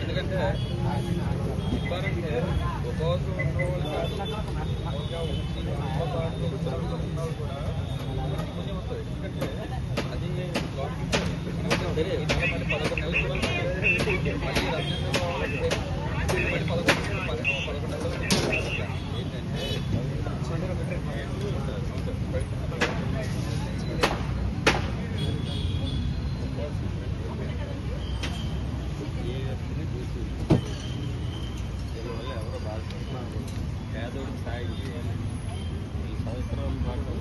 ఎందుకంటే ఇవ్వాలంటే ఉపవాసం కూడా పుణ్యం వస్తుంది. ఎందుకంటే అది మళ్ళీ 11 నెలలు మళ్ళీ రంజాన్ 11 నెలలు ఏంటంటే ఎవరో బాధపడుతున్నారు. పేదోడి స్థాయికి ఈ సంవత్సరం పాటు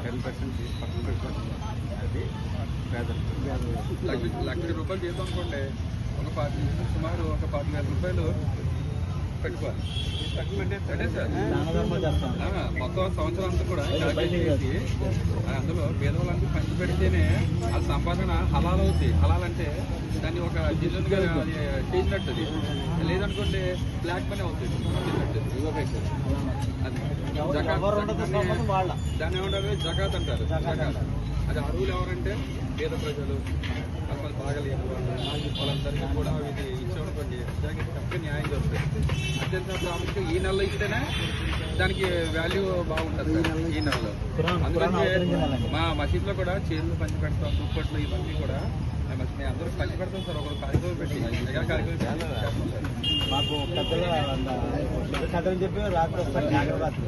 10% తీసి పక్కన పెట్టుకుంటున్నాం. అది పేదలు ₹1,00,000 జీతం అనుకోండి, సుమారు ఒక 40,000 రూపాయలు పెట్టుకోవాలి. అదే సార్ మొత్తం సంవత్సరం అంతా కూడా చేసి అందులో పేదవాళ్ళంతా పంచి పెడితేనే ఆ సంపాదన హలాల్ అవుతుంది. హలాల్ అంటే దాన్ని ఒక జిల్లుగా అది చేసినట్టు, అది లేదనుకోండి బ్లాక్ మనీ అవుతుంది. దాన్ని ఏమంటారు, జకాత్ అంటారు. జకాత్ అది అరువులు ఎవరంటే పేద ప్రజలు, అసలు బాగలేదు వాళ్ళందరికీ కూడా ఇది ఇచ్చేవాళ్ళకి తప్ప న్యాయం జరుగుతుంది. అత్యంత ప్రాముఖ్యం ఈ నెలలో ఇస్తేనే దానికి వాల్యూ బాగుంటుంది సార్. ఈ నెలలో అందుకని మా మసీదులో కూడా చీరలు పంచి పెడతాం, దుప్పట్లు ఇవన్నీ కూడా మేము అందరూ పంచి పెడతాం సార్. ఒకరు కార్యక్రమం పెట్టి మెగా కార్యక్రమం మాకు కథలు చెప్పి రాత్రి వస్తారు, రాత్రి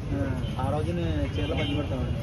ఆ రోజుని చీరలు పంచి పెడతామండి.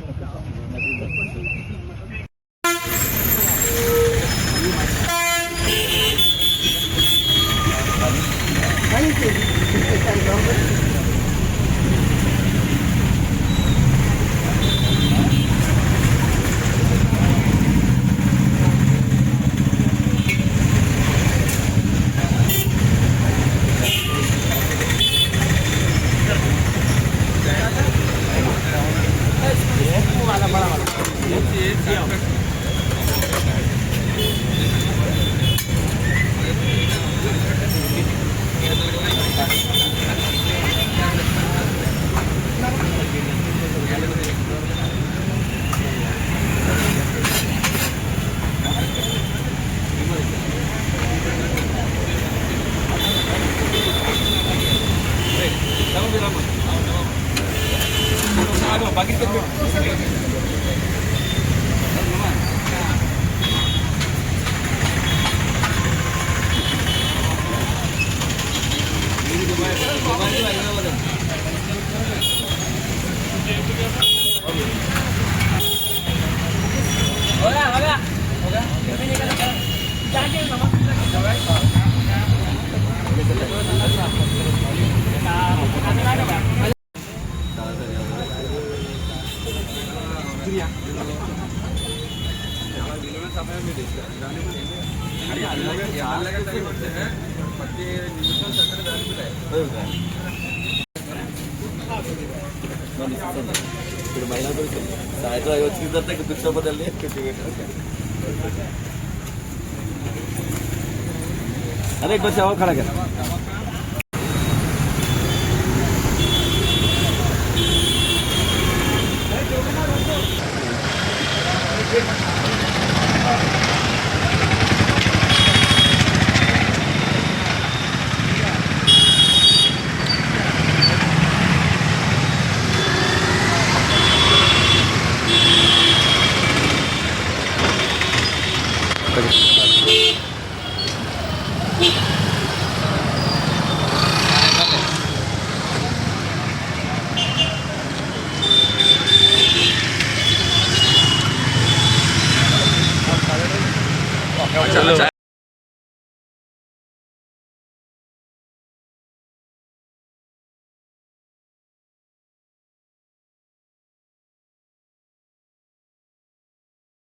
సమయం ఇది ప్రతి నిమిషం చక్కర దానిపిస్తాయి. ఇప్పుడు మహిళా సాయంత్రం వచ్చిన తర్వాత కూర్చోపోతాలి. अरे एक बच्चा और खड़ा कर अच्छा